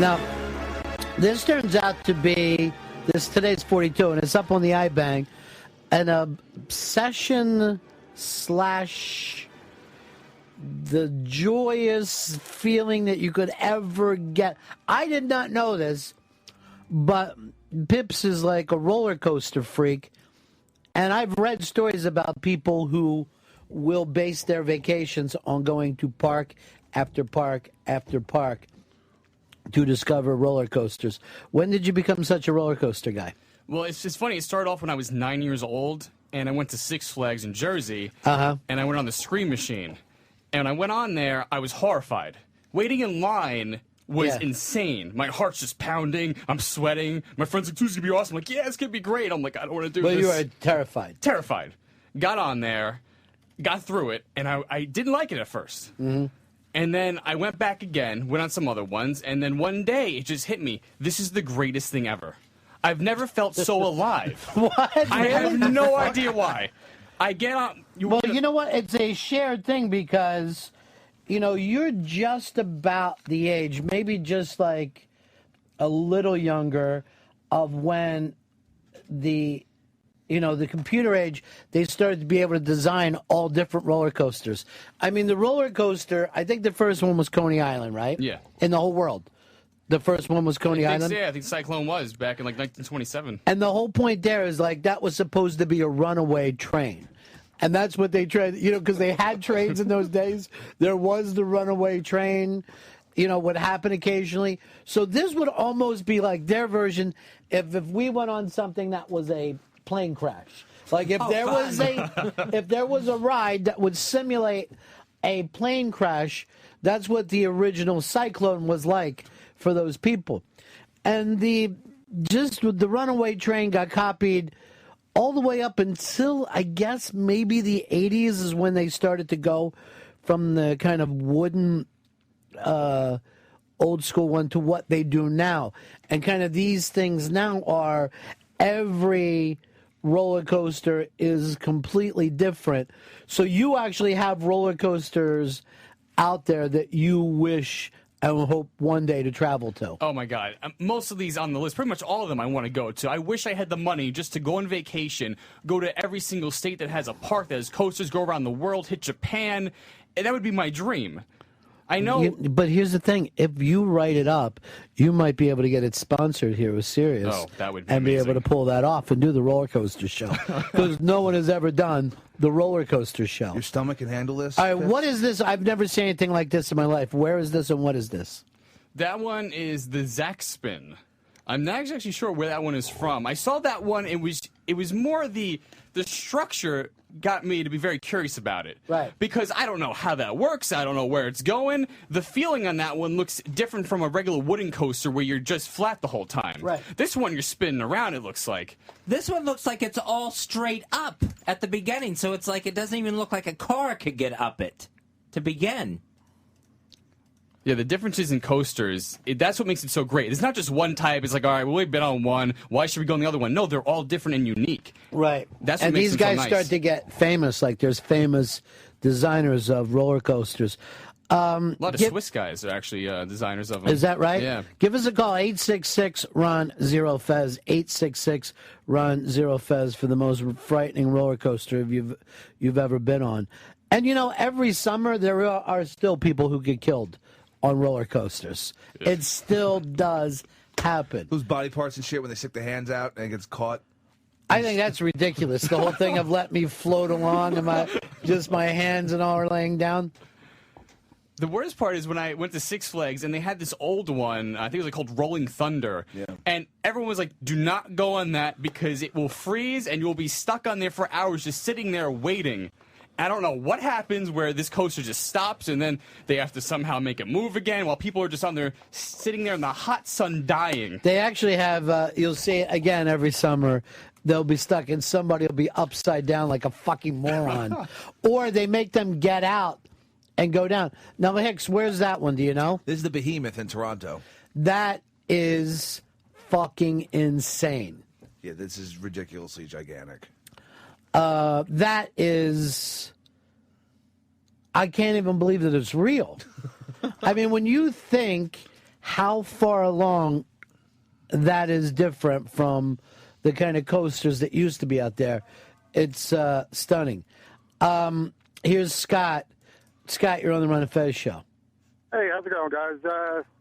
Now, this turns out to be, today's 42, and it's up on the iBank, an obsession slash the joyous feeling that you could ever get. I did not know this, but Pips is like a roller coaster freak, and I've read stories about people who will base their vacations on going to park after park after park to discover roller coasters. When did you become such a roller coaster guy? Well, it's just funny. It started off when I was 9 years old, and I went to Six Flags in Jersey, and I went on the Scream Machine. And I went on there, I was horrified. Waiting in line was insane. My heart's just pounding, I'm sweating. My friend's like, "This is going to be awesome." I'm like, "Yeah, it's going to be great." I'm like, "I don't want to do this." But you were terrified. Terrified. Got on there, got through it, and I didn't like it at first. Mm-hmm. And then I went back again, went on some other ones, and then one day it just hit me. This is the greatest thing ever. I've never felt so alive. What? I have no idea why. I get on... you know what? It's a shared thing because, you know, you're just about the age, maybe just like a little younger, of when the computer age, they started to be able to design all different roller coasters. I mean, the roller coaster, I think the first one was Coney Island, right? Yeah. In the whole world. The first one was Coney Island? Yeah, I think Cyclone was back in like 1927. And the whole point there is like that was supposed to be a runaway train. And that's what they tried, because they had trains in those days. There was the runaway train, would happen occasionally. So this would almost be like their version if we went on something that was a plane crash. Like if there was a ride that would simulate a plane crash, that's what the original Cyclone was like for those people. And the runaway train got copied all the way up until I guess maybe the 80s is when they started to go from the kind of wooden old school one to what they do now. And kind of these things now are every roller coaster is completely different. So you actually have roller coasters out there that you wish and hope one day to travel to. Oh my God. Most of these on the list, pretty much all of them I want to go to. I wish I had the money just to go on vacation, go to every single state that has a park that has coasters, go around the world, hit Japan. And that would be my dream. I know. But here's the thing. If you write it up, you might be able to get it sponsored here with Sirius. Oh, that would be and amazing. be able to pull that off and do the roller coaster show. Because no one has ever done the roller coaster show. Your stomach can handle this? All right, what is this? I've never seen anything like this in my life. Where is this and what is this? That one is the Zack Spin. I'm not actually sure where that one is from. I saw that one. It was more the structure got me to be very curious about it. Right. Because I don't know how that works. I don't know where it's going. The feeling on that one looks different from a regular wooden coaster where you're just flat the whole time. Right. This one you're spinning around, it looks like. This one looks like it's all straight up at the beginning, so it's like it doesn't even look like a car could get up it to begin. Yeah, the differences in coasters, that's what makes it so great. It's not just one type. It's like, all right, well, we've been on one. Why should we go on the other one? No, they're all different and unique. Right. That's what and makes these them guys so nice. start to get famous. Like there's famous designers of roller coasters. A lot of Swiss guys are actually designers of them. Is that right? Yeah. Give us a call, 866-RUN-0-FEZ, 866-RUN-0-FEZ for the most frightening roller coaster you've ever been on. And, every summer there are still people who get killed on roller coasters. Yeah. It still does happen. Those body parts and shit when they stick their hands out and it gets caught. I think that's ridiculous. The whole thing of let me float along and my hands and all are laying down. The worst part is when I went to Six Flags and they had this old one, I think it was called Rolling Thunder. Yeah. And everyone was like, do not go on that because it will freeze and you'll be stuck on there for hours just sitting there waiting. I don't know what happens where this coaster just stops and then they have to somehow make it move again while people are just on there sitting there in the hot sun dying. They actually have, you'll see it again every summer, they'll be stuck and somebody will be upside down like a fucking moron. Or they make them get out and go down. Now, Hicks, where's that one? Do you know? This is the Behemoth in Toronto. That is fucking insane. Yeah, this is ridiculously gigantic. That is, I can't even believe that it's real. I mean, when you think how far along that is different from the kind of coasters that used to be out there. It's stunning. Here's Scott. Scott, you're on the Ron and Fez show. Hey, how's it going, guys?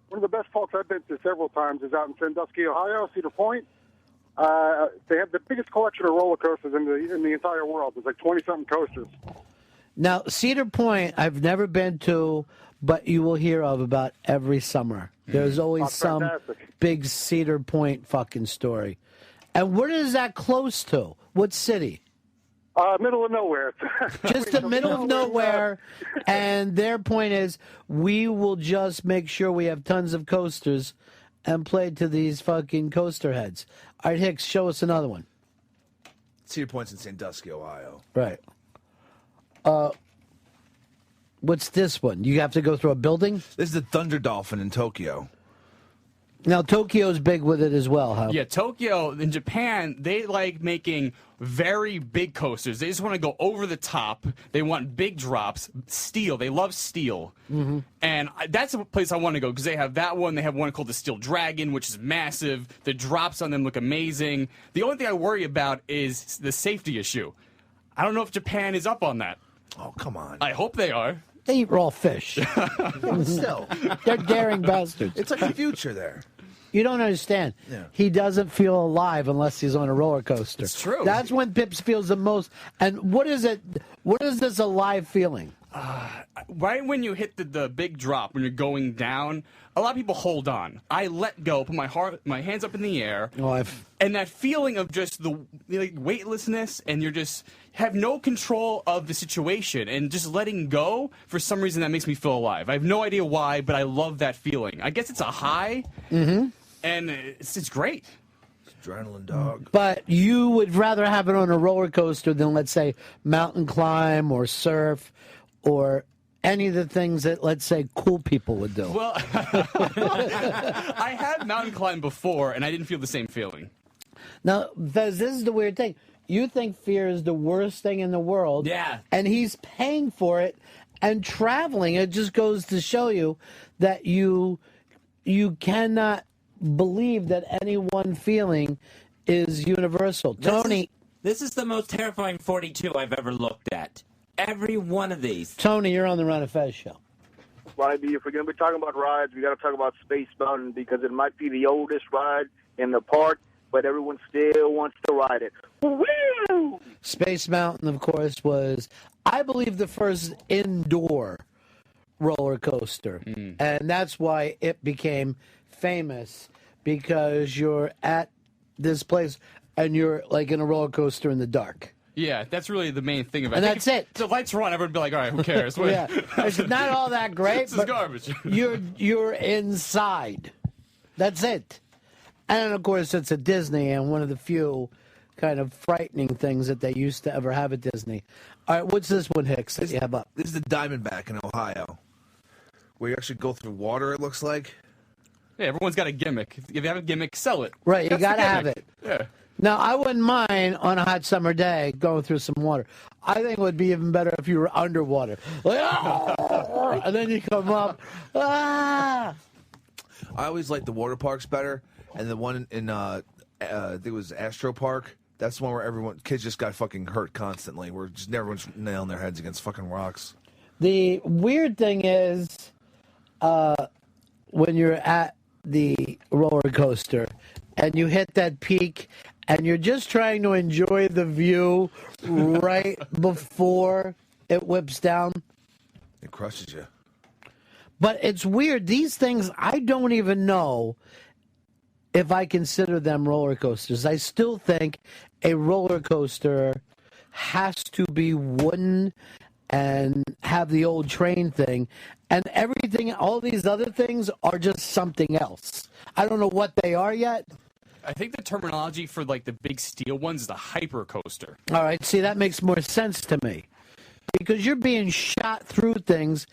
One of the best parks I've been to several times is out in Sandusky, Ohio, Cedar Point. They have the biggest collection of roller coasters in the entire world. There's like 20-something coasters. Now, Cedar Point, I've never been to, but you will hear of about every summer. There's always some fantastic. big Cedar Point fucking story. And where is that close to? What city? Middle of nowhere. Just the middle of nowhere. And their point is, we will just make sure we have tons of coasters and play to these fucking coaster heads. All right, Hicks, show us another one. Cedar Point's in Sandusky, Ohio. Right. What's this one? You have to go through a building? This is the Thunder Dolphin in Tokyo. Now, Tokyo's big with it as well, huh? Yeah, Tokyo, in Japan, they like making very big coasters. They just want to go over the top. They want big drops. Steel. They love steel. Mm-hmm. And that's a place I want to go because they have that one. They have one called the Steel Dragon, which is massive. The drops on them look amazing. The only thing I worry about is the safety issue. I don't know if Japan is up on that. Oh, come on. I hope they are. They eat raw fish. Still, They're daring bastards. it's like a future there. You don't understand. Yeah. He doesn't feel alive unless he's on a roller coaster. It's true. That's when Pips feels the most. And what is it? What is this alive feeling? Right when you hit the big drop, when you're going down, a lot of people hold on. I let go, put my hands up in the air, and that feeling of just the weightlessness, and you're just have no control of the situation, and just letting go, for some reason that makes me feel alive. I have no idea why, but I love that feeling. I guess it's a high, and it's great. Adrenaline dog. But you would rather have it on a roller coaster than, let's say, mountain climb or surf or any of the things that, let's say, cool people would do. Well, I had mountain climb before, and I didn't feel the same feeling. Now, Fez, this is the weird thing. You think fear is the worst thing in the world. Yeah. And he's paying for it and traveling. It just goes to show you that you cannot believe that any one feeling is universal. Tony. This is the most terrifying 42 I've ever looked at. Every one of these. Tony, you're on the Ron and Fez show. Spidey, if we're going to be talking about rides, we got to talk about Space Mountain because it might be the oldest ride in the park, but everyone still wants to ride it. Woo! Space Mountain, of course, was, I believe, the first indoor roller coaster. And that's why it became famous, because you're at this place and you're like in a roller coaster in the dark. Yeah, that's really the main thing about it. And that's it. If the lights are on, everyone would be like, all right, who cares? Yeah, it's not all that great. This is garbage. You're inside. That's it. And of course, it's at Disney, and one of the few kind of frightening things that they used to ever have at Disney. All right, what's this one, Hicks, that you have up? This is the Diamondback in Ohio, where you actually go through water, it looks like. Yeah, everyone's got a gimmick. If you have a gimmick, sell it. Right, you That's the got to have gimmick. it. Yeah. Now, I wouldn't mind on a hot summer day going through some water. I think it would be even better if you were underwater. Like, and then you come up. Ah! I always like the water parks better, and the one in I think it was Astro Park. That's the one where kids just got fucking hurt constantly. Where just everyone's nailing their heads against fucking rocks. The weird thing is, when you're at the roller coaster and you hit that peak and you're just trying to enjoy the view right before it whips down. It crushes you. But it's weird. These things, I don't even know if I consider them roller coasters. I still think a roller coaster has to be wooden and have the old train thing. And everything, all these other things are just something else. I don't know what they are yet. I think the terminology for like the big steel ones is the hyper coaster. All right, see, that makes more sense to me. Because you're being shot through things.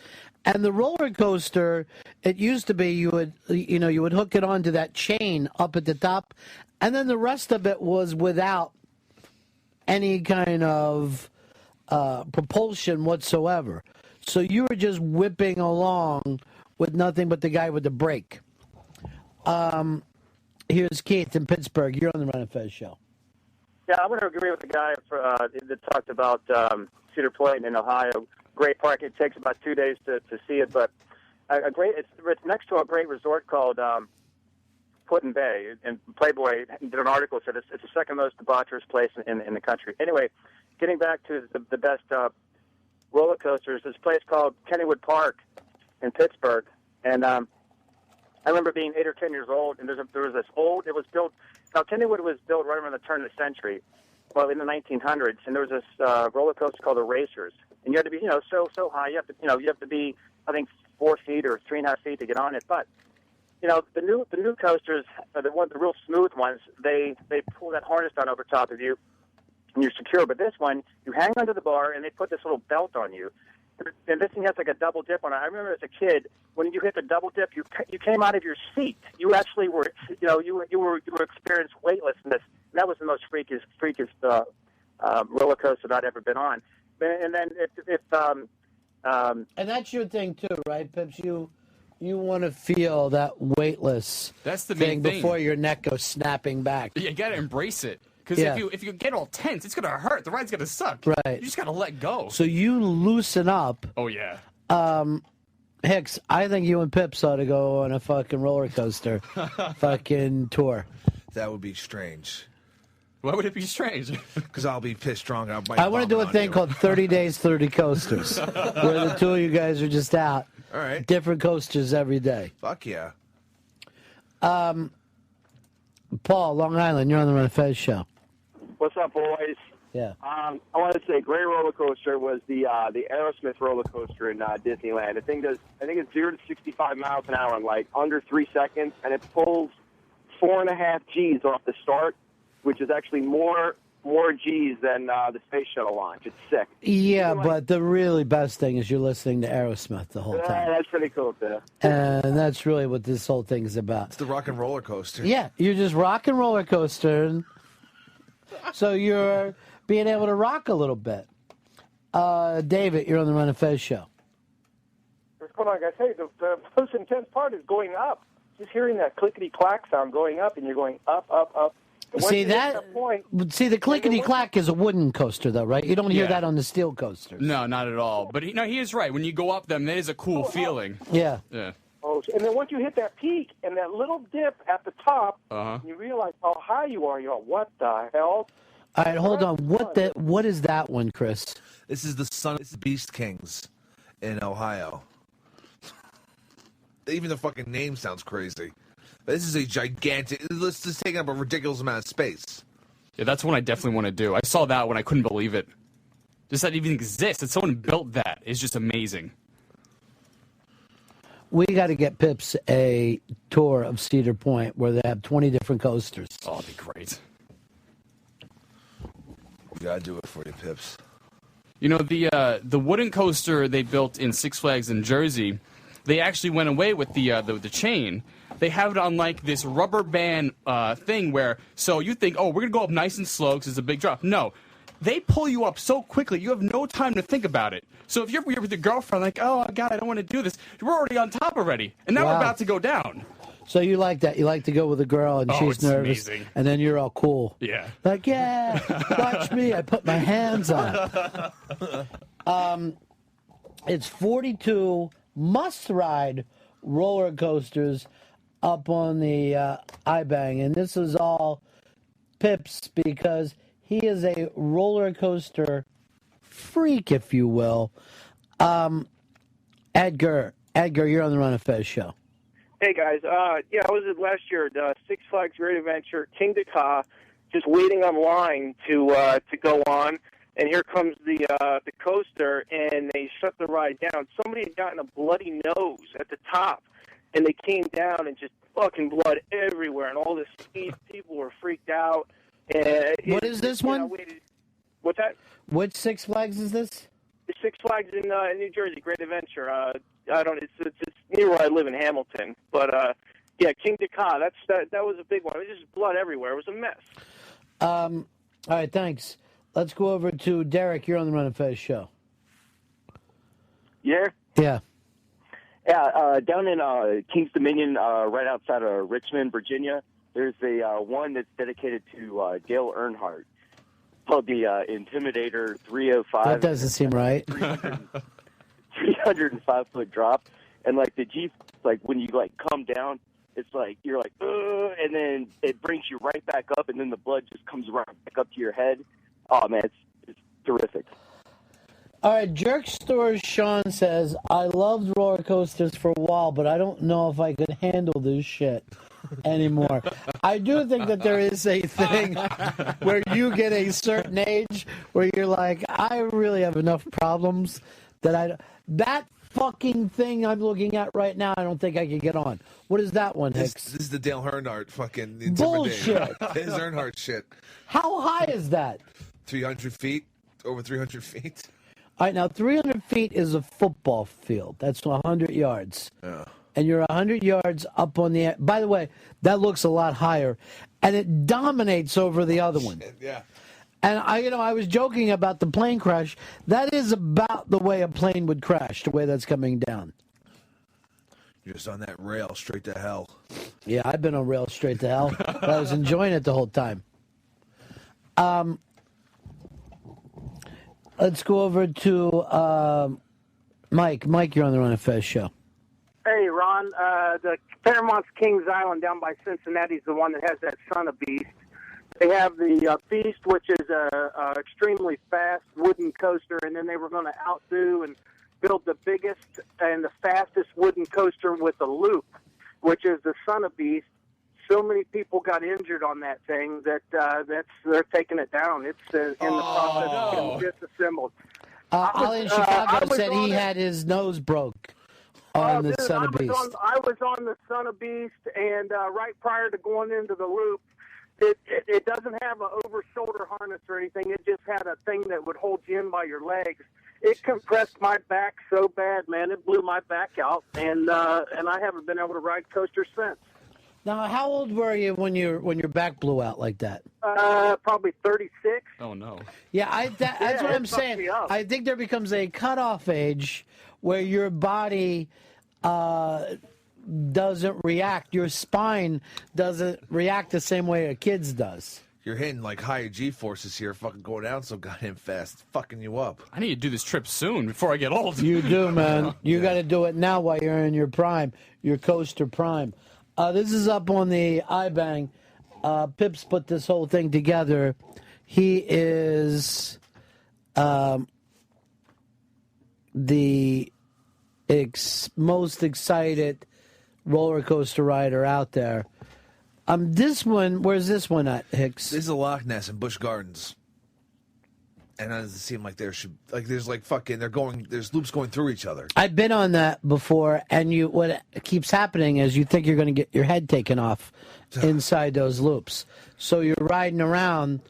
And the roller coaster, it used to be you would hook it onto that chain up at the top, and then the rest of it was without any kind of propulsion whatsoever. So you were just whipping along with nothing but the guy with the brake. Here's Keith in Pittsburgh. You're on the Run and Fez show. Yeah, I'm going to agree with the guy that talked about Cedar Point in Ohio. Great park. It takes about 2 days to see it, but it's next to a great resort called Put-in Bay. And Playboy did an article that said it's the second most debaucherous place in the country. Anyway, getting back to the best roller coasters, this place called Kennywood Park in Pittsburgh, and I remember being 8 or 10 years old, and there was this old. It was built. Now Kennywood was built right around the turn of the century, well in the 1900s, and there was this roller coaster called the Racers, and you had to be so high. You have to be I think 4 feet or 3.5 feet to get on it, but. The new coasters, the real smooth ones, they pull that harness down over top of you, and you're secure. But this one, you hang onto the bar, and they put this little belt on you. And this thing has like a double dip on it. I remember as a kid, when you hit the double dip, you came out of your seat. You actually were, you were experienced weightlessness. And that was the most freakiest roller coaster I'd ever been on. And then and that's your thing too, right, Pips? You want to feel that weightless That's the main thing before your neck goes snapping back. You got to embrace it. Because if you get all tense, it's going to hurt. The ride's going to suck. Right. You just got to let go. So you loosen up. Oh, yeah. Hicks, I think you and Pips ought to go on a fucking roller coaster fucking tour. That would be strange. Why would it be strange? Because I'll be pissed drunk. I want to do a thing called 30 Days, 30 Coasters, where the two of you guys are just out. All right. Different coasters every day. Fuck yeah. Paul, Long Island, you're on the Run and Fez show. What's up, boys? Yeah. I want to say great roller coaster was the Aerosmith roller coaster in Disneyland. I think it's 0 to 65 miles an hour in like under 3 seconds, and it pulls 4.5 G's off the start, which is actually more G's than the space shuttle launch. It's sick. Yeah, but the really best thing is you're listening to Aerosmith the whole time. That's pretty cool, too. And that's really what this whole thing is about. It's the rock and roller coaster. Yeah, you're just rock and roller coaster. So you're being able to rock a little bit. David, you're on the Run and Fez show. What's going on, guys? Hey, the most intense part is going up. Just hearing that clickety-clack sound going up, and you're going up, up, up. See the clickety-clack is a wooden coaster, though, right? You don't hear that on the steel coasters. No, not at all. But he is right. When you go up them, that is a cool feeling. Yeah. Yeah. Oh, and then once you hit that peak and that little dip at the top, you realize how high you are. You're like, what the hell? All right, hold on. What is that one, Chris? This is the Beast Kings in Ohio. Even the fucking name sounds crazy. This is a gigantic. This is taking up a ridiculous amount of space. Yeah, that's one I definitely want to do. I saw that one. I couldn't believe it. Just that even exists. That someone built that is just amazing. We got to get Pips a tour of Cedar Point where they have 20 different coasters. Oh, that'd be great. We gotta do it for you, Pips. You know, the wooden coaster they built in Six Flags in Jersey, they actually went away with the chain. They have it on like this rubber band thing where, so you think, oh, we're gonna go up nice and slow because it's a big drop. No, they pull you up so quickly you have no time to think about it. So if you're with your girlfriend, like, oh God, I don't want to do this, we're already on top already, and now we're about to go down. So you like that? You like to go with a girl and she's it's nervous, amazing. and then you're all cool. Yeah. Like, yeah, watch me. I put my hands on it. It's 42 must-ride roller coasters up on the iBang, and this is all Pips because he is a roller coaster freak, if you will. Edgar, you're on the Run of Fez show. Hey, guys. I was at last year at Six Flags Great Adventure, King Dakar, just waiting online to go on. And here comes the coaster, and they shut the ride down. Somebody had gotten a bloody nose at the top, and they came down and just fucking blood everywhere. And all this speed, people were freaked out. What is this one? What's that? Which Six Flags is this? Six Flags in New Jersey, Great Adventure. It's near where I live in Hamilton, but King Dakar. That was a big one. It was just blood everywhere. It was a mess. All right, thanks. Let's go over to Derek. You're on the Run and Fez show. Yeah. Yeah. Down in Kings Dominion, right outside of Richmond, Virginia, there's a one that's dedicated to Dale Earnhardt called the Intimidator 305. That doesn't seem right. 305-foot drop, and like the Jeep, like when you like come down, it's like you're like, and then it brings you right back up, and then the blood just comes right back up to your head. Oh man, it's terrific. All right, Jerkstore Sean says, I loved roller coasters for a while, but I don't know if I could handle this shit anymore. I do think that there is a thing where you get a certain age where you're like, I really have enough problems that that fucking thing I'm looking at right now, I don't think I could get on. What is that one, Hicks? This is the Dale Earnhardt fucking intimidating. Bullshit. This is Earnhardt shit. How high is that? 300 feet? Over 300 feet? All right, now 300 feet is a football field. That's 100 yards. Yeah. And you're 100 yards up on the... By the way, that looks a lot higher. And it dominates over the other one. Yeah. And I was joking about the plane crash. That is about the way a plane would crash, the way that's coming down. You're just on that rail straight to hell. Yeah, I've been on rail straight to hell. But I was enjoying it the whole time. Let's go over to Mike. Mike, you're on the Run of Fez show. Hey, Ron. The Fairmont's Kings Island down by Cincinnati is the one that has that Son of Beast. They have the Beast, which is a extremely fast wooden coaster, and then they were going to outdo and build the biggest and the fastest wooden coaster with a loop, which is the Son of Beast. So many people got injured on that thing that they're taking it down. It's in the process of getting disassembled. Ali in Chicago said he had his nose broke on the Son of Beast. I was on the Son of Beast, and right prior to going into the loop, it doesn't have an over-shoulder harness or anything. It just had a thing that would hold you in by your legs. It compressed my back so bad, man. It blew my back out, and I haven't been able to ride coasters since. Now, how old were you when your back blew out like that? Probably 36. Oh, no. Yeah, that's what I'm saying. I think there becomes a cutoff age where your body doesn't react. Your spine doesn't react the same way a kid's does. You're hitting like higher G-forces here, fucking going down so goddamn fast. It's fucking you up. I need to do this trip soon before I get old. You do, man. You got to do it now while you're in your prime, your coaster prime. This is up on the iBang. Pips put this whole thing together. He is the most excited roller coaster rider out there. This one, where's this one at, Hicks? This is a Loch Ness in Busch Gardens. And it doesn't seem like there's loops going through each other. I've been on that before, and what keeps happening is you think you're going to get your head taken off inside those loops. So you're riding around,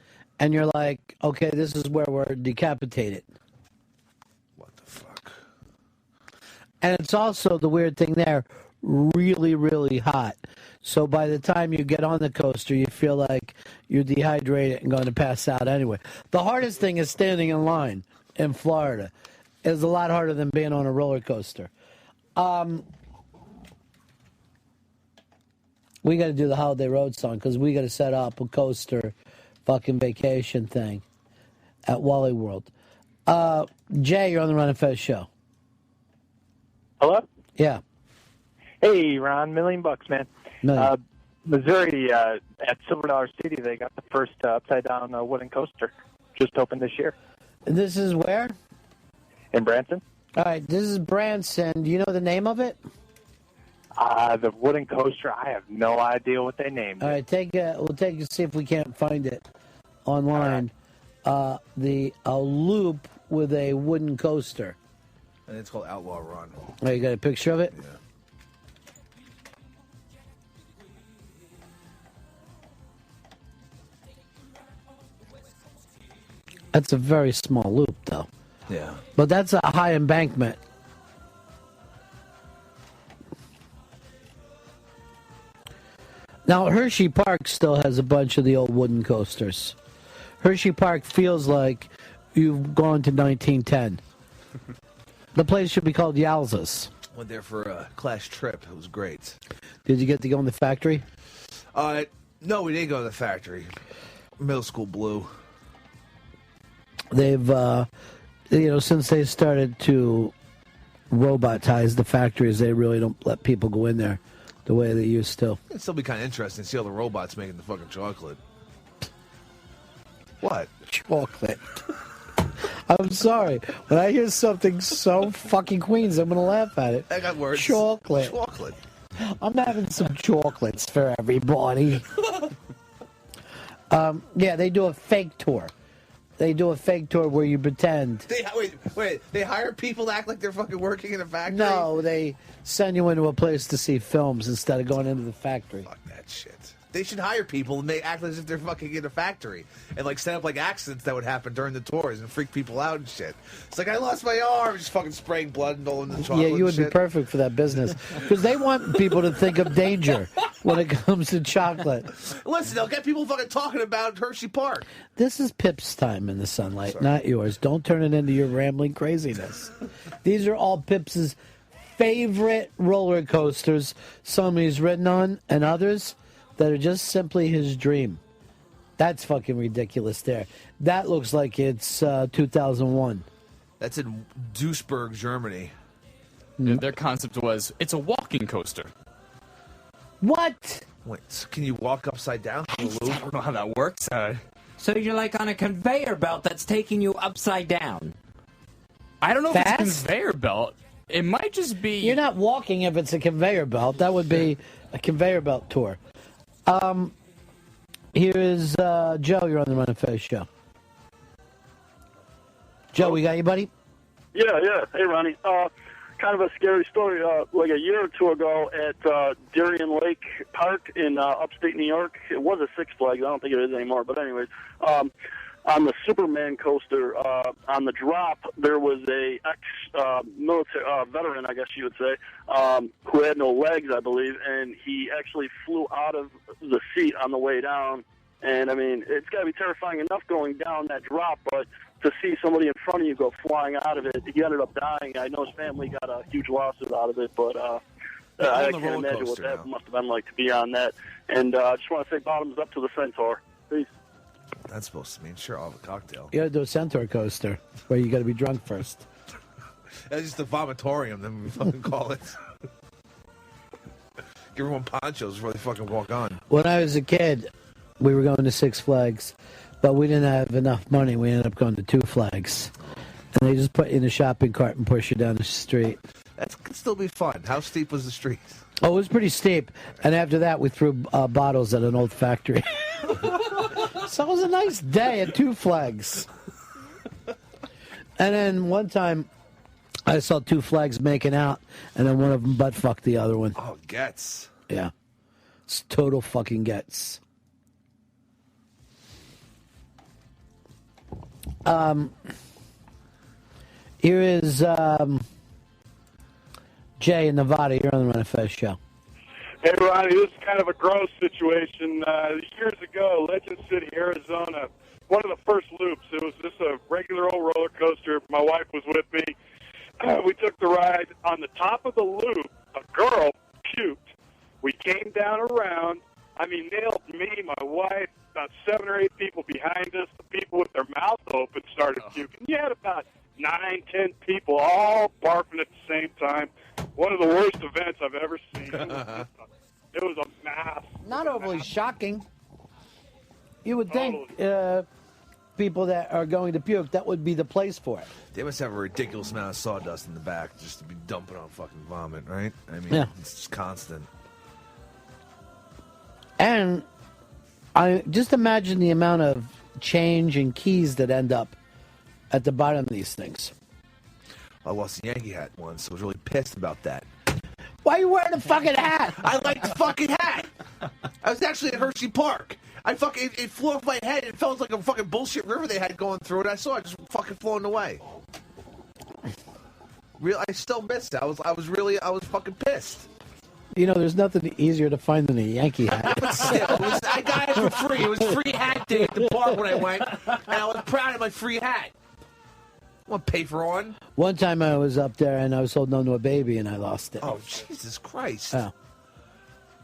and you're like, okay, this is where we're decapitated. What the fuck? And it's also the weird thing there, really, really hot. So by the time you get on the coaster, you feel like you're dehydrated and going to pass out anyway. The hardest thing is standing in line in Florida. It's a lot harder than being on a roller coaster. We got to do the Holiday Road song because we got to set up a coaster fucking vacation thing at Wally World. Jay, you're on the Run and Fez show. Hello? Yeah. Hey, Ron, $1,000,000, man. Missouri, at Silver Dollar City, they got the first upside-down wooden coaster. Just opened this year. This is where? In Branson. All right, this is Branson. Do you know the name of it? The wooden coaster, I have no idea what they named it. All right, see if we can't find it online. A loop with a wooden coaster. And it's called Outlaw Run. Oh, you got a picture of it? Yeah. That's a very small loop, though. Yeah. But that's a high embankment. Now, Hershey Park still has a bunch of the old wooden coasters. Hershey Park feels like you've gone to 1910. The place should be called Yowza's. Went there for a class trip. It was great. Did you get to go in the factory? No, we didn't go to the factory. Middle school blue. They've, since they started to robotize the factories, they really don't let people go in there the way they used to. It'd still be kind of interesting to see all the robots making the fucking chocolate. What? Chocolate. I'm sorry. When I hear something so fucking Queens, I'm going to laugh at it. I got words. Chocolate. Chocolate. I'm having some chocolates for everybody. Yeah, they do a fake tour. They do a fake tour where you pretend. Wait. They hire people to act like they're fucking working in a factory? No, they send you into a place to see films instead of going into the factory. Fuck that shit. They should hire people and they act as if they're fucking in a factory and like set up like accidents that would happen during the tours and freak people out and shit. It's like I lost my arm, just fucking spraying blood and all in the chocolate. Yeah, you would and be perfect for that business because they want people to think of danger when it comes to chocolate. Listen, they'll get people fucking talking about Hershey Park. This is Pip's time in the sunlight, not yours. Don't turn it into your rambling craziness. These are all Pip's favorite roller coasters. Some he's ridden on, and others that are just simply his dream. That's fucking ridiculous there. That looks like it's 2001. That's in Duisburg, Germany. Their concept was, it's a walking coaster. What? Wait, so can you walk upside down? I don't know how that works. So you're like on a conveyor belt that's taking you upside down. I don't know Fast? if it's a conveyor belt. It might just be... You're not walking if it's a conveyor belt. That would be a conveyor belt tour. Here is Joe. You're on the Run and Fez show. Joe, we got you, buddy? Yeah. Hey, Ronnie. Kind of a scary story. Like a year or two ago at Darien Lake Park in upstate New York, it was a Six Flags. I don't think it is anymore. But anyways, on the Superman coaster, on the drop, there was a ex-military veteran, I guess you would say, who had no legs, I believe, and he actually flew out of the seat on the way down. And, I mean, it's got to be terrifying enough going down that drop, but to see somebody in front of you go flying out of it, he ended up dying. I know his family got a huge losses out of it, but I can't imagine what that must have been like to be on that. And I just want to say bottoms up to the Centaur. Peace. That's supposed to mean sure I'll have a cocktail. You got to do a Centaur coaster where you got to be drunk first. That's just a vomitorium, then we fucking call it. Give everyone ponchos before they fucking walk on. When I was a kid, we were going to Six Flags, but we didn't have enough money. We ended up going to Two Flags. And they just put you in a shopping cart and push you down the street. That could still be fun. How steep was the street? Oh, it was pretty steep. And after that, we threw bottles at an old factory. So it was a nice day at Two Flags. And then one time, I saw Two Flags making out, and then one of them butt fucked the other one. Oh, gets. Yeah. It's total fucking gets. Here is Jay in Nevada. You're on the Run and Fez show. Hey, Ronnie, this is kind of a gross situation. Years ago, Legend City, Arizona, one of the first loops, it was just a regular old roller coaster. My wife was with me. We took the ride. On the top of the loop, a girl puked. We came down around. I mean, nailed me, my wife, about 7 or 8 people behind us. The people with their mouth open started puking. You had about 9, 10 people all barfing at the same time. One of the worst events I've ever seen. It was a mass. Not overly shocking. You would think people that are going to puke, that would be the place for it. They must have a ridiculous amount of sawdust in the back just to be dumping on fucking vomit, right? I mean, Yeah. it's just constant. And I just imagine the amount of change and keys that end up at the bottom of these things. I lost a Yankee hat once. I was really pissed about that. Why are you wearing a fucking hat? I like the fucking hat. I was actually at Hershey Park. It flew off my head. It felt like a fucking bullshit river they had going through it. I saw it just fucking floating away. I still miss it. I was fucking pissed. You know, there's nothing easier to find than a Yankee hat. But still, I got it for free. It was free hat day at the park when I went, and I was proud of my free hat. Want to pay for one? One time I was up there and I was holding on to a baby and I lost it. Oh, Jesus Christ. Yeah.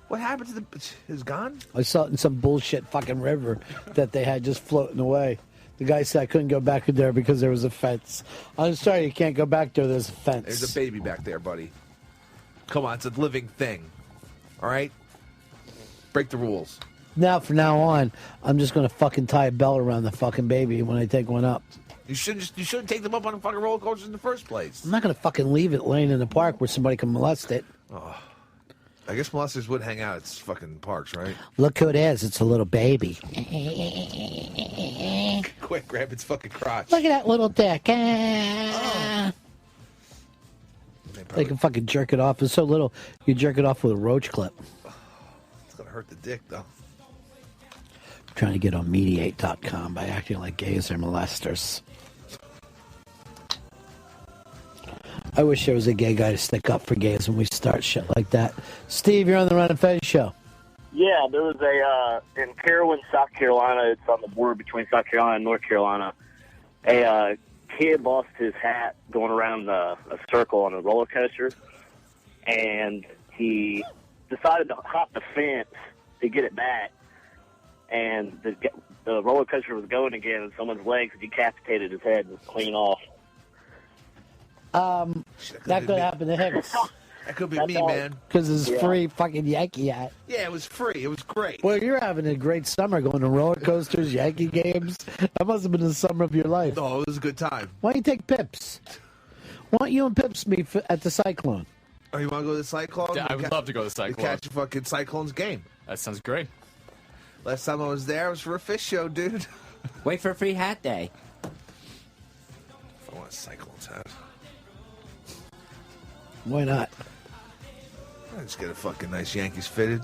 What happened to is gone? I saw it in some bullshit fucking river that they had just floating away. The guy said I couldn't go back there because there was a fence. I'm sorry, you can't go back there. There's a fence. There's a baby back there, buddy. Come on, it's a living thing. All right? Break the rules. Now, from now on, I'm just going to fucking tie a bell around the fucking baby when I take one up. You shouldn't take them up on a fucking roller coaster in the first place. I'm not going to fucking leave it laying in the park where somebody can molest it. Oh. I guess molesters would hang out at fucking parks, right? Look who it is. It's a little baby. Quick, grab its fucking crotch. Look at that little dick. They can fucking jerk it off. It's so little, you jerk it off with a roach clip. It's going to hurt the dick, though. I'm trying to get on mediate.com by acting like gays are molesters. I wish there was a gay guy to stick up for gays when we start shit like that. Steve, you're on the Ron and Fez show. Yeah, there was in Carrollton, South Carolina, it's on the border between South Carolina and North Carolina, a kid lost his hat going around a circle on a roller coaster, and he decided to hop the fence to get it back, and the roller coaster was going again, and someone's legs decapitated his head and clean off. That could happen to him. That could be me, man. Because it's free fucking Yankee hat. Yeah, it was free. It was great. Well, you're having a great summer going to roller coasters, Yankee games. That must have been the summer of your life. Oh, it was a good time. Why don't you take Pips? Why don't you and Pips meet at the Cyclone? Oh, you want to go to the Cyclone? Yeah, I would love to go to the Cyclone. Catch a fucking Cyclone's game. That sounds great. Last time I was there, it was for a fish show, dude. Wait for a free hat day. If I want a Cyclone's hat. Why not? I just get a fucking nice Yankees fitted.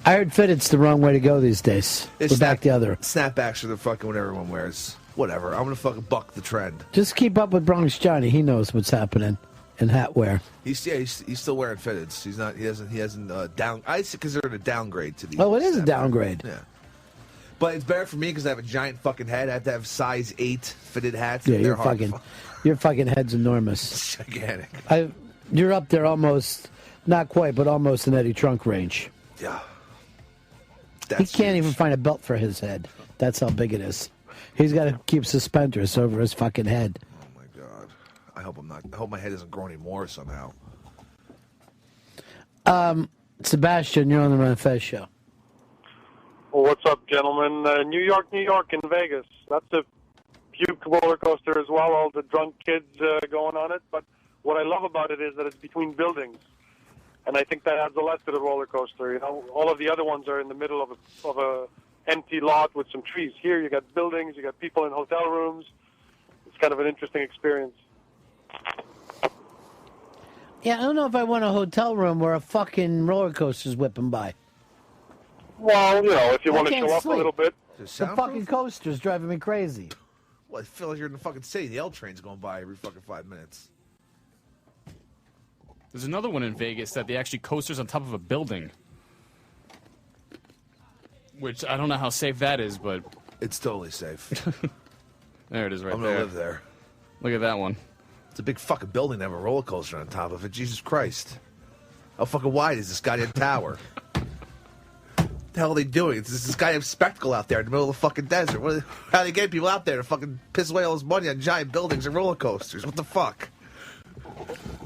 I heard fitted's the wrong way to go these days. We're back the other. Snapbacks are the fucking what everyone wears. Whatever. I'm gonna fucking buck the trend. Just keep up with Bronx Johnny. He knows what's happening in hat wear. He's still wearing fitteds. He's not. He hasn't down. I consider it a downgrade to the. Oh, it is a downgrade. Yeah. But it's better for me because I have a giant fucking head. I have to have size 8 fitted hats. Yeah, and your fucking head's enormous. It's gigantic. You're up there almost, not quite, but almost in Eddie Trunk range. Yeah. He can't even find a belt for his head. That's how big it is. He's got to keep suspenders over his fucking head. Oh my god. I hope my head doesn't grow anymore somehow. Sebastian, you're on the Ron and Fez show. Well, what's up, gentlemen? New York, in Vegas. That's a puke roller coaster as well, all the drunk kids going on it. But what I love about it is that it's between buildings. And I think that adds a lot to the roller coaster. You know, all of the other ones are in the middle of a empty lot with some trees. Here you got buildings, you got people in hotel rooms. It's kind of an interesting experience. Yeah, I don't know if I want a hotel room where a fucking roller coaster's whipping by. Well, you know, if you want to can't show up a sleep. little bit. The fucking coaster's driving me crazy. Well, I feel like you're in the fucking city. The L train's going by every fucking 5 minutes. There's another one in Vegas that they actually coasters on top of a building. Which I don't know how safe that is, but it's totally safe. There it is right I'm there. gonna live there. Look at that one. It's a big fucking building to have a roller coaster on top of it. Jesus Christ. How fucking wide is this goddamn tower? What the hell are they doing? It's this goddamn spectacle out there in the middle of the fucking desert. How are they getting people out there to fucking piss away all this money on giant buildings and roller coasters? What the fuck?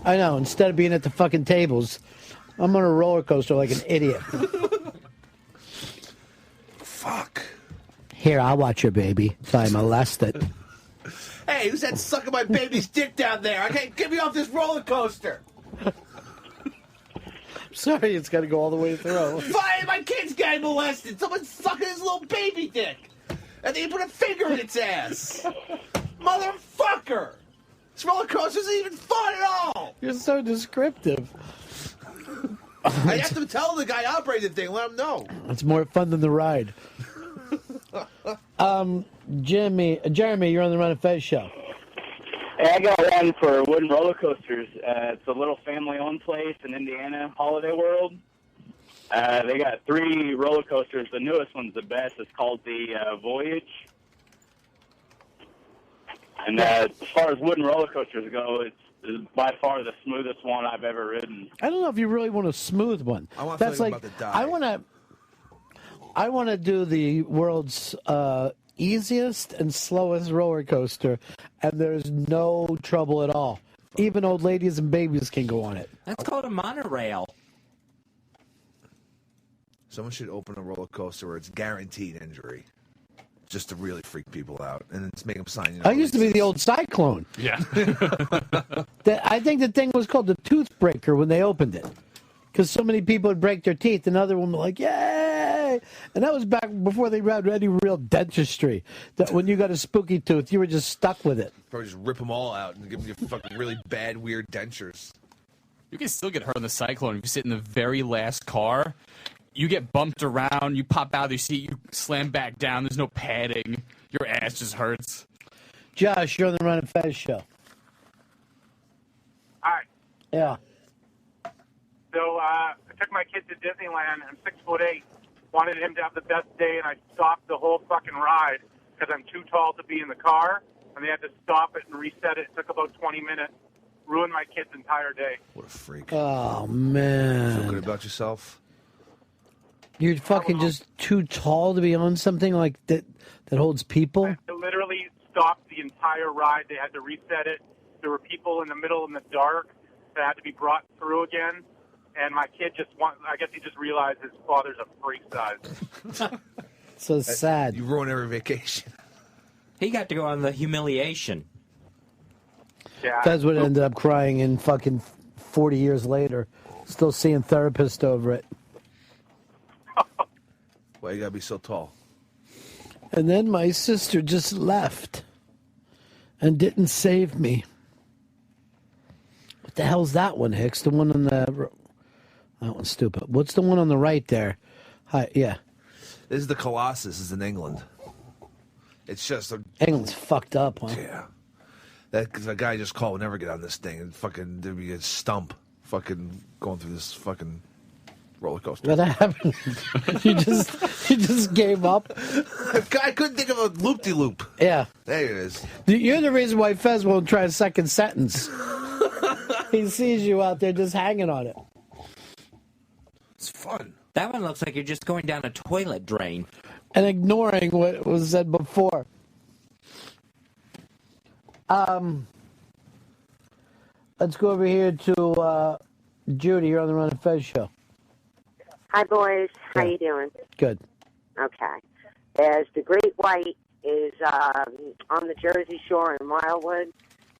I know. Instead of being at the fucking tables, I'm on a roller coaster like an idiot. Fuck. Here, I'll watch your baby if I molest it. Hey, who's that sucking my baby's dick down there? Okay, get me off this roller coaster. Sorry, it's got to go all the way through. Fine, my kid's getting molested. Someone's sucking his little baby dick. And then you put a finger in its ass. Motherfucker. This roller coaster isn't even fun at all. You're so descriptive. I have to tell the guy operating the thing, let him know. It's more fun than the ride. Jeremy, you're on the Ron and Fez show. Hey, I got one for wooden roller coasters. It's a little family-owned place in Indiana, Holiday World. They got 3 roller coasters. The newest one's the best. It's called the Voyage. And as far as wooden roller coasters go, it's by far the smoothest one I've ever ridden. I don't know if you really want a smooth one. I want to That's think like about the die. I want to do the world's easiest and slowest roller coaster, and there's no trouble at all. Even old ladies and babies can go on it. That's called a monorail. Someone should open a roller coaster where it's guaranteed injury, just to really freak people out, and it's make them sign. I used to be the old Cyclone. Yeah. I think the thing was called the Toothbreaker when they opened it, because so many people would break their teeth, and other women were like, "Yay!" And that was back before they had any real dentistry. That when you got a spooky tooth, you were just stuck with it. Probably just rip them all out and give them your fucking really bad, weird dentures. You can still get hurt on the Cyclone if you sit in the very last car. You get bumped around, you pop out of your seat, you slam back down, there's no padding. Your ass just hurts. Josh, you're on the Run and Fez show. Hi. Yeah. So I took my kid to Disneyland. I'm 6'8". Wanted him to have the best day, and I stopped the whole fucking ride because I'm too tall to be in the car. And they had to stop it and reset it. It took about 20 minutes. Ruined my kid's entire day. What a freak. Oh, man. Feel good about yourself? You're fucking just too tall to be on something like that holds people? It literally stopped the entire ride. They had to reset it. There were people in the middle in the dark that had to be brought through again. And my kid I guess he just realized his father's a freak size. So sad. You ruin every vacation. He got to go on the humiliation. Yeah. That's what ended up crying in fucking 40 years later. Still seeing therapists over it. Why you gotta be so tall? And then my sister just left and didn't save me. What the hell's that one, Hicks? The one on the... That one's stupid. What's the one on the right there? Hi, yeah. This is the Colossus. Is in England. It's just a... England's fucked up, huh? Yeah. That guy just called would never get on this thing and fucking there'd be a stump fucking going through this fucking roller coaster. What happened? you just gave up? I couldn't think of a loop-de-loop. Yeah. There it is. You're the reason why Fez won't try a second sentence. He sees you out there just hanging on it. It's fun. That one looks like you're just going down a toilet drain. And ignoring what was said before. Let's go over here to Judy. You're on the Run and Fez show. Hi, boys. How you doing? Good. Okay. As the Great White is on the Jersey Shore in Wildwood,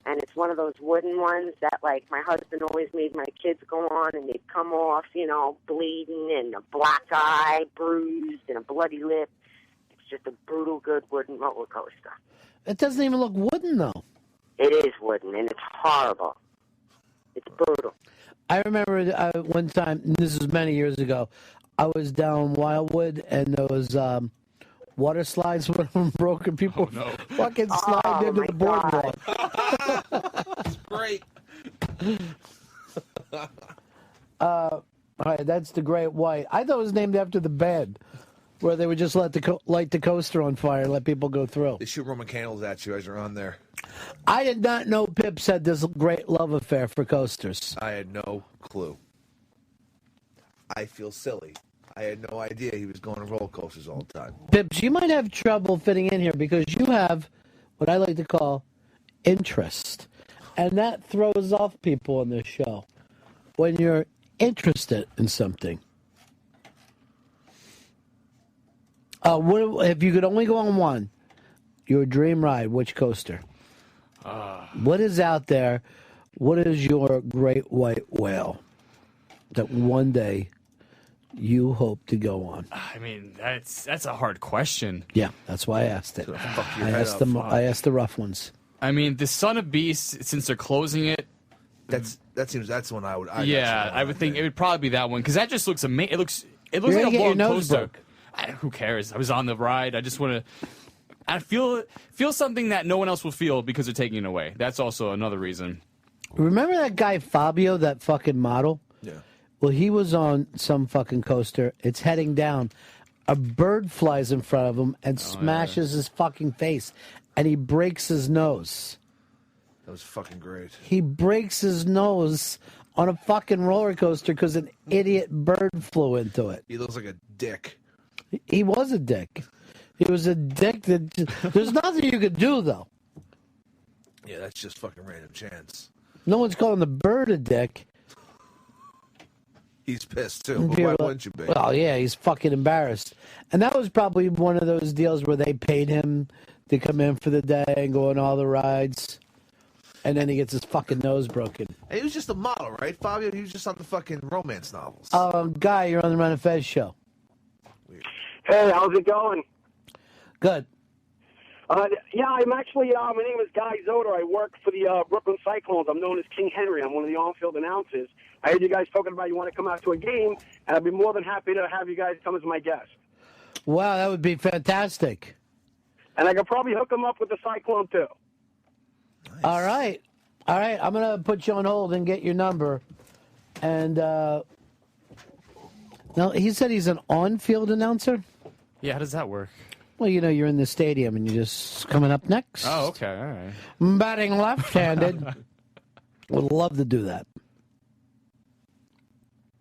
and it's one of those wooden ones that, like, my husband always made my kids go on, and they'd come off, bleeding, and a black eye, bruised, and a bloody lip. It's just a brutal, good wooden roller coaster. It doesn't even look wooden, though. It is wooden, and it's horrible. It's brutal. I remember one time, and this was many years ago, I was down Wildwood, and there was water slides when broken. People fucking slide into the boardwalk. That's great. All right, that's the Great White. I thought it was named after the band, where they would just light the coaster on fire and let people go through. They shoot Roman candles at you as you're on there. I did not know Pips had this great love affair for coasters. I had no clue. I feel silly. I had no idea he was going to roller coasters all the time. Pips, you might have trouble fitting in here because you have what I like to call interest. And that throws off people on this show when you're interested in something. If you could only go on one, your dream ride, which coaster? What is out there? What is your great white whale that one day you hope to go on? I mean, that's a hard question. Yeah, that's why I asked it. I asked the rough ones. I mean, the Son of Beast, since they're closing it, that's the one I would. I would think it would probably be that one because that just looks amazing. It looks You're like gonna a get your long nose coaster. broke. Who cares? I was on the ride. I just want to. I feel something that no one else will feel because they're taking it away. That's also another reason. Remember that guy Fabio, that fucking model? Yeah. Well, he was on some fucking coaster. It's heading down. A bird flies in front of him and smashes his fucking face, and he breaks his nose. That was fucking great. He breaks his nose on a fucking roller coaster because an idiot bird flew into it. He looks like a dick. He was a dick. He was a dick. There's nothing you could do, though. Yeah, that's just fucking random chance. No one's calling the bird a dick. He's pissed, too. But why wouldn't you be? Well, yeah, he's fucking embarrassed. And that was probably one of those deals where they paid him to come in for the day and go on all the rides. And then he gets his fucking nose broken. And he was just a model, right, Fabio? He was just on the fucking romance novels. Guy, you're on the Run and Fez show. Hey, how's it going? Good. Yeah, I'm actually, my name is Guy Zoder. I work for the Brooklyn Cyclones. I'm known as King Henry. I'm one of the on-field announcers. I heard you guys talking about you want to come out to a game, and I'd be more than happy to have you guys come as my guest. Wow, that would be fantastic. And I could probably hook them up with the Cyclone, too. Nice. All right. I'm going to put you on hold and get your number. And, now, he said he's an on-field announcer? Yeah, how does that work? Well, you know, you're in the stadium and you're just coming up next. Oh, okay, all right. Batting left-handed. Would love to do that.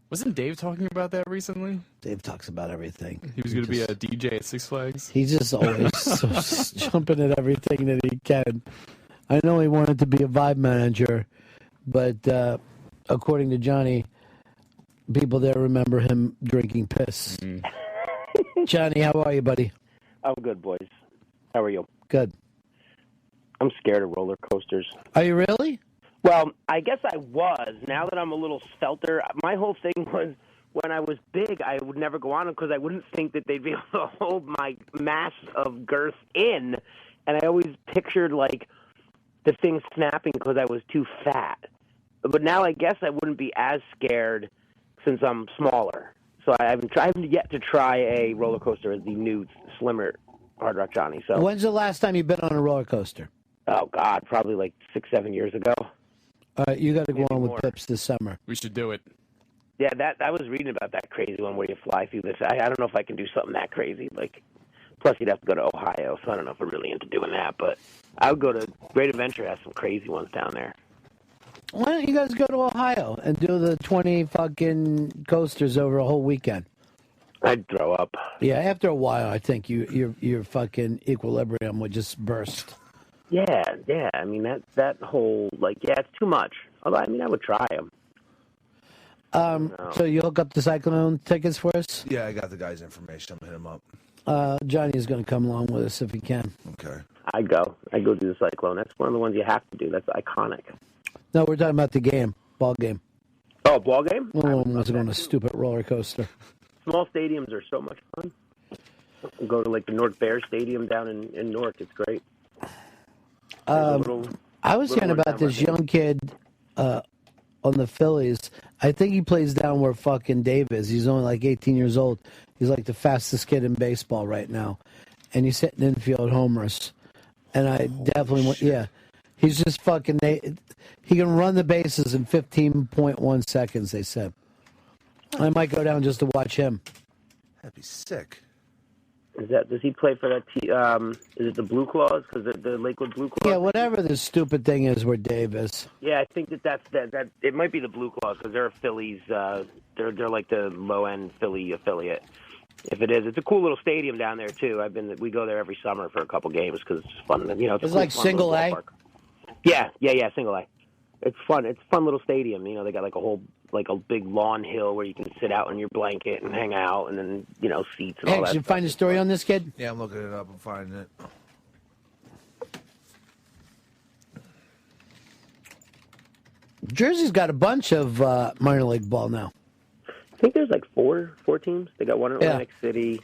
Wasn't Dave talking about that recently? Dave talks about everything. He was going to be a DJ at Six Flags? He's just always just jumping at everything that he can. I know he wanted to be a vibe manager, but according to Johnny, people there remember him drinking piss. Johnny, how are you, buddy? I'm good, boys. How are you? Good. I'm scared of roller coasters. Are you really? Well, I guess I was. Now that I'm a little stouter, my whole thing was when I was big, I would never go on them because I wouldn't think that they'd be able to hold my mass of girth in. And I always pictured, like, the thing snapping because I was too fat. But now I guess I wouldn't be as scared since I'm smaller. So I haven't yet to try a roller coaster as the new, slimmer Hard Rock Johnny. So when's the last time you've been on a roller coaster? Oh, God, probably like 6-7 years ago. All right, you got to go on more. with Pips this summer. We should do it. Yeah, I was reading about that crazy one where you fly through this. I don't know if I can do something that crazy. Like, plus you'd have to go to Ohio, so I don't know if we're really into doing that. But I would go to Great Adventure. Has some crazy ones down there. Why don't you guys go to Ohio and do the 20 fucking coasters over a whole weekend? I'd throw up. Yeah, after a while, I think your fucking equilibrium would just burst. Yeah. I mean, that whole, like, yeah, it's too much. Although, I mean, I would try them. So you hook up the Cyclone tickets for us? Yeah, I got the guy's information. I'm hitting him up. Johnny's going to come along with us if he can. Okay. I go do the Cyclone. That's one of the ones you have to do. That's iconic. No, we're talking about the game, ball game. Oh, ball game? No one wants to go on a stupid roller coaster. Small stadiums are so much fun. Go to, like, the Newark Bears Stadium down in Newark. It's great. I was hearing about this young kid on the Phillies. I think he plays down where fucking Dave is. He's only like 18 years old. He's like the fastest kid in baseball right now. And he's hitting infield homers. And I definitely want, yeah. He's just fucking, he can run the bases in 15.1 seconds, they said. I might go down just to watch him. That'd be sick. Does he play for that is it the Blue Claws? Because the Lakewood Blue Claws? Yeah, whatever this stupid thing is where Dave is. Yeah, I think that's it might be the Blue Claws because they're Phillies. They're like the low end Philly affiliate. If it is, it's a cool little stadium down there too. We go there every summer for a couple games because it's fun. You know, it's cool, like single A. Yeah, single A. It's fun. It's a fun little stadium. You know, they got like a big lawn hill where you can sit out in your blanket and hang out, and then seats and all that. Did you find a story on this kid? Yeah, I'm looking it up. I'm finding it. Jersey's got a bunch of minor league ball now. I think there's like four teams. They got one in Atlantic City.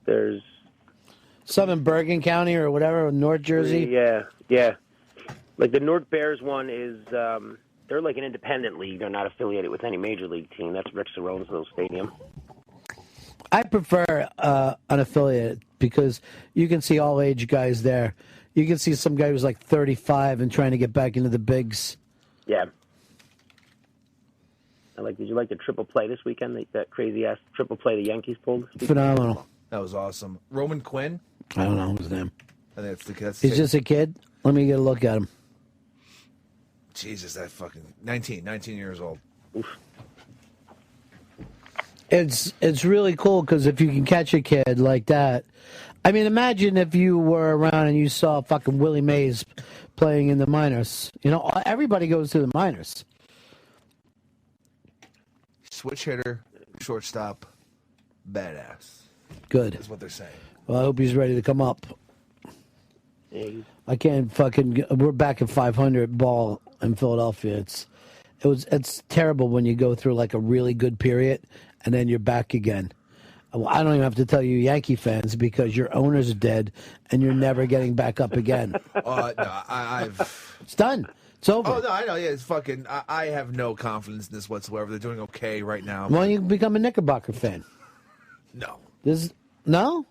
There's some in Bergen County or whatever, North Jersey. Yeah. Like the Newark Bears one is, they're like an independent league. They're not affiliated with any major league team. That's Rick Cerrone's little stadium. I prefer unaffiliated because you can see all age guys there. You can see some guy who's like 35 and trying to get back into the bigs. Yeah. Did you like the triple play this weekend? That crazy ass triple play the Yankees pulled? Phenomenal. That was awesome. Roman Quinn? I don't know his name. I think that's He's just a kid? Let me get a look at him. Jesus, that fucking 19 years old. It's really cool because if you can catch a kid like that, I mean, imagine if you were around and you saw fucking Willie Mays playing in the minors. You know, everybody goes to the minors. Switch hitter, shortstop, badass. Good. That's what they're saying. Well, I hope he's ready to come up. I can't fucking. We're back at 500 ball in Philadelphia. It's terrible when you go through like a really good period and then you're back again. Well, I don't even have to tell you Yankee fans because your owner's dead and you're never getting back up again. No, I've. It's done. It's over. Oh no, I know. Yeah, it's fucking. I have no confidence in this whatsoever. They're doing okay right now. Why don't you become a Knickerbocker fan? No. No?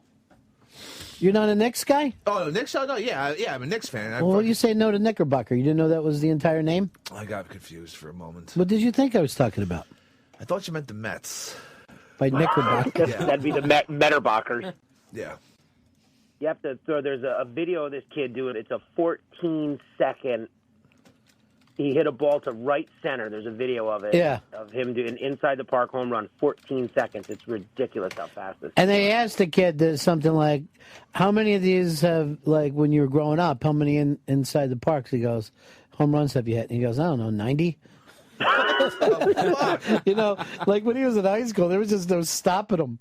You're not a Knicks guy? Oh, Knicks? Oh, no, yeah, I'm a Knicks fan. Well, you say no to Knickerbocker. You didn't know that was the entire name? I got confused for a moment. What did you think I was talking about? I thought you meant the Mets. By Knickerbocker. Yeah. That'd be the Metterbockers. Yeah. You have to throw. There's a video of this kid doing. It's a 14-second. He hit a ball to right center. There's a video of it. Yeah. Of him doing inside the park home run. 14 seconds. It's ridiculous how fast this. And they asked the kid something like, how many of these have, like, when you were growing up, how many inside the parks? He goes, home runs have you hit? And he goes, I don't know, 90? You know, like when he was in high school, there was just no stopping him.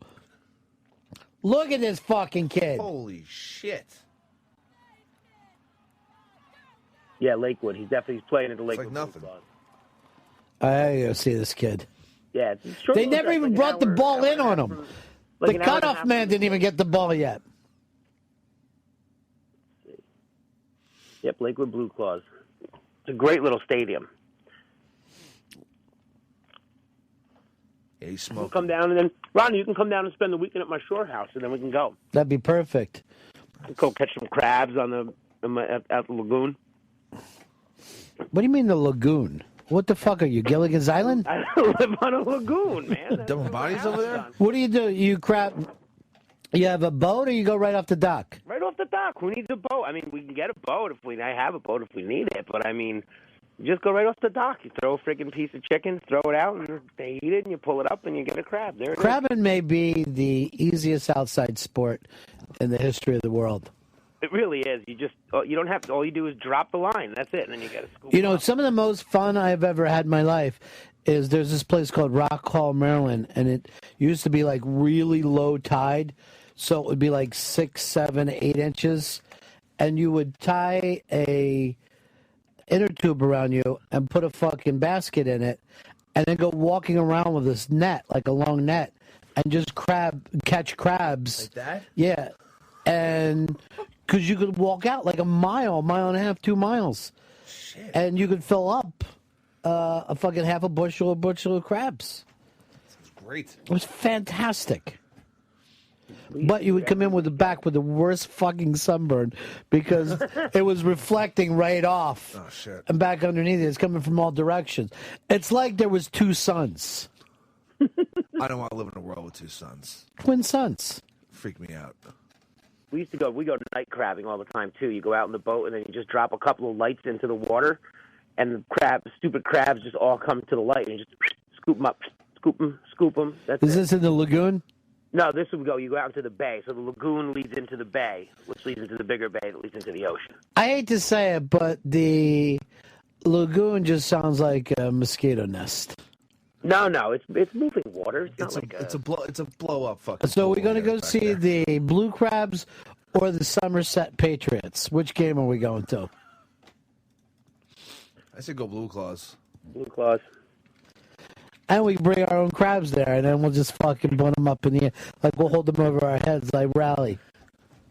Look at this fucking kid. Holy shit. Yeah, Lakewood. He's playing at the Lakewood. It's like nothing. I gotta see this kid. Yeah. They never even brought the ball in on him. The cutoff man didn't even get the ball yet. Yep, Lakewood Blue Claws. It's a great little stadium. Yeah, he's smoking. Come down and then, Ronnie, you can come down and spend the weekend at my shore house, and then we can go. That'd be perfect. Go catch some crabs at the lagoon. What do you mean the lagoon? What the fuck are you, Gilligan's Island? I live on a lagoon, man. Double bodies over there? What do? You You have a boat, or you go right off the dock? Right off the dock. Who needs a boat? I mean, we can get a boat I have a boat if we need it, but I mean, you just go right off the dock. You throw a freaking piece of chicken, throw it out, and they eat it, and you pull it up, and you get a crab. There it is. Crabbing may be the easiest outside sport in the history of the world. It really is. You don't have to. All you do is drop the line. That's it, and then you get a scoop. You know, some of the most fun I've ever had in my life is there's this place called Rock Hall, Maryland, and it used to be like really low tide, so it would be like 6, 7, 8 inches, and you would tie a inner tube around you and put a fucking basket in it, and then go walking around with this net, like a long net, and just catch crabs. Like that? Yeah, and because you could walk out like a mile and a half, 2 miles. Shit. And you could fill up a fucking half a bushel of crabs. Sounds great. It was fantastic. But you would come in with the worst fucking sunburn because it was reflecting right off. Oh, shit. And back underneath it. It's coming from all directions. It's like there was 2 suns. I don't want to live in a world with 2 suns. Twin suns. Freak me out. We go night crabbing all the time, too. You go out in the boat, and then you just drop a couple of lights into the water, and the stupid crabs just all come to the light, and you just scoop them up, scoop them. That's Is it. this in the lagoon? No, you go out into the bay. So the lagoon leads into the bay, which leads into the bigger bay that leads into the ocean. I hate to say it, but the lagoon just sounds like a mosquito nest. No, it's moving water. It's a blow up fucking. So we're going to go see the Blue Crabs or the Somerset Patriots. Which game are we going to? I said go Blue Claws. Blue Claws. And we bring our own crabs there, and then we'll just fucking put them up in the air. Like, we'll hold them over our heads like Rally.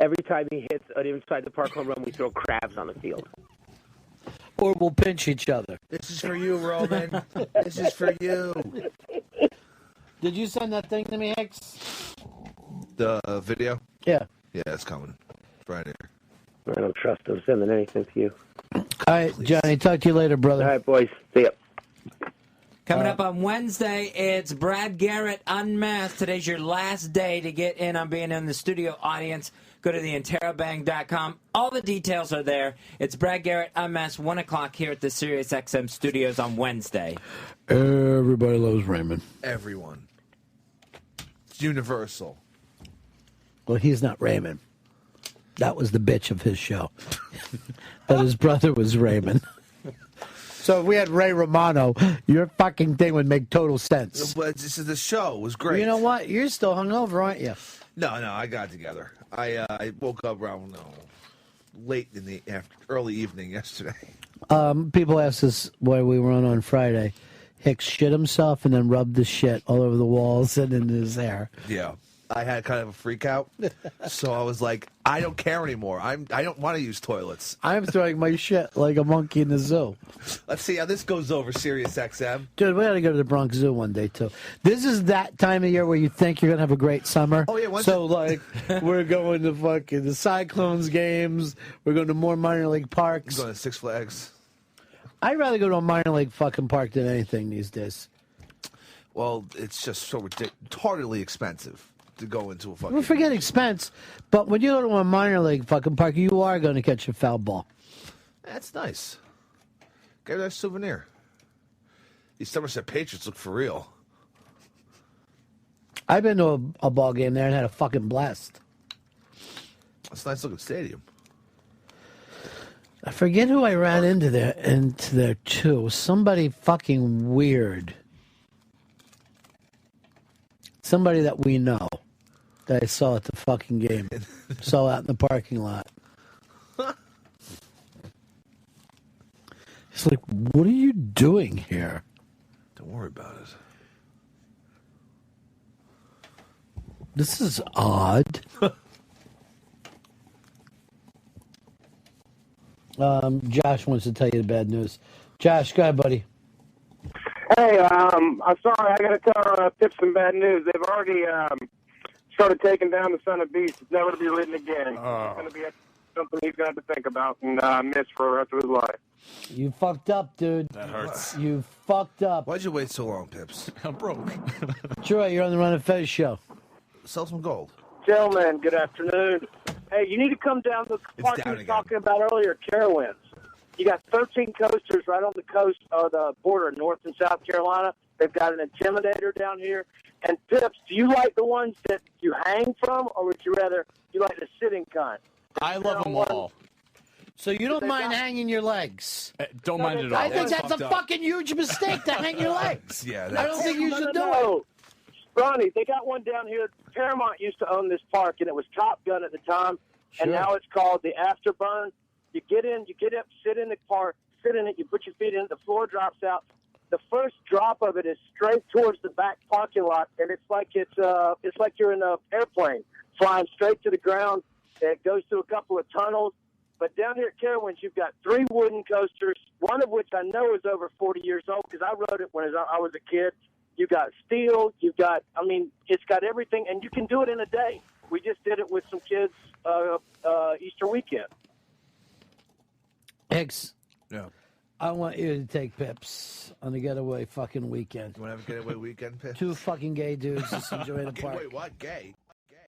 Every time he hits an inside the park home run, we throw crabs on the field. Or we'll pinch each other. This is for you, Roman. This is for you. Did you send that thing to me, Hicks? The video? Yeah. Yeah, it's coming. It's right here. I don't trust him sending anything to you. All right, Johnny, talk to you later, brother. All right, boys. See ya. Coming up on Wednesday, it's Brad Garrett Unmasked. Today's your last day to get in on being in the studio audience. Go to theinterrobang.com. All the details are there. It's Brad Garrett, MS, 1 o'clock here at the SiriusXM studios on Wednesday. Everybody loves Raymond. Everyone. It's universal. Well, he's not Raymond. That was the bitch of his show. But his brother was Raymond. So if we had Ray Romano, your fucking thing would make total sense. But the show was great. You know what? You're still hungover, aren't you? No, I got it together. I woke up around late in the early evening yesterday. People asked us why we were on Friday. Hicks shit himself and then rubbed the shit all over the walls and in his hair. Yeah. I had kind of a freak out. So I was like, I don't care anymore. I don't want to use toilets. I'm throwing my shit like a monkey in the zoo. Let's see how this goes over Sirius XM. Dude, we got to go to the Bronx Zoo one day, too. This is that time of year where you think you're going to have a great summer. Oh, yeah. We're going to fucking the Cyclones games. We're going to more minor league parks. Going to Six Flags. I'd rather go to a minor league fucking park than anything these days. Well, it's just so retardedly expensive to go into a fucking... Well, forget expense, but when you go to a minor league fucking park, you are going to catch a foul ball. That's nice. Get a nice souvenir. These Somerset Patriots look for real. I've been to a ball game there and had a fucking blast. It's a nice looking stadium. I forget who I ran into there too. Somebody fucking weird. Somebody that we know that I saw at the fucking game. Saw out in the parking lot. He's like, what are you doing here? Don't worry about it. This is odd. Josh wants to tell you the bad news. Josh, go ahead, buddy. Hey, I'm sorry. I got to tell Pip some bad news. They've already started taking down the Son of Beast. It's never to be written again. It's going to be something he's going to have to think about and miss for the rest of his life. You fucked up, dude. That hurts. You fucked up. Why'd you wait so long, Pips? I'm broke. Troy, you're on the Run and Fez show. Sell some gold. Gentlemen, good afternoon. Hey, you need to come down to the park we were talking about earlier, Carowinds. You got 13 coasters right on the coast of the border of North and South Carolina. They've got an Intimidator down here. And Pips, do you like the ones that you hang from, or would you rather you like the sitting kind? I love them all. So you don't mind hanging your legs? Don't mind it at all. I think that's a fucking huge mistake to hang your legs. Yeah, I don't think you should do it. Ronnie, they got one down here. Paramount used to own this park, and it was Top Gun at the time, and now it's called the Afterburn. You get in, you get up, sit in the park, sit in it, you put your feet in it, the floor drops out. The first drop of it is straight towards the back parking lot, and it's like you're in an airplane flying straight to the ground. It goes through a couple of tunnels. But down here at Carowinds, you've got 3 wooden coasters, one of which I know is over 40 years old because I rode it when I was a kid. You've got steel. You've got, it's got everything, and you can do it in a day. We just did it with some kids Easter weekend. Hicks. Yeah. I want you to take Pips on a getaway fucking weekend. You want to have a getaway weekend, Pips? 2 fucking gay dudes just enjoying the park. Wait, what? Gay?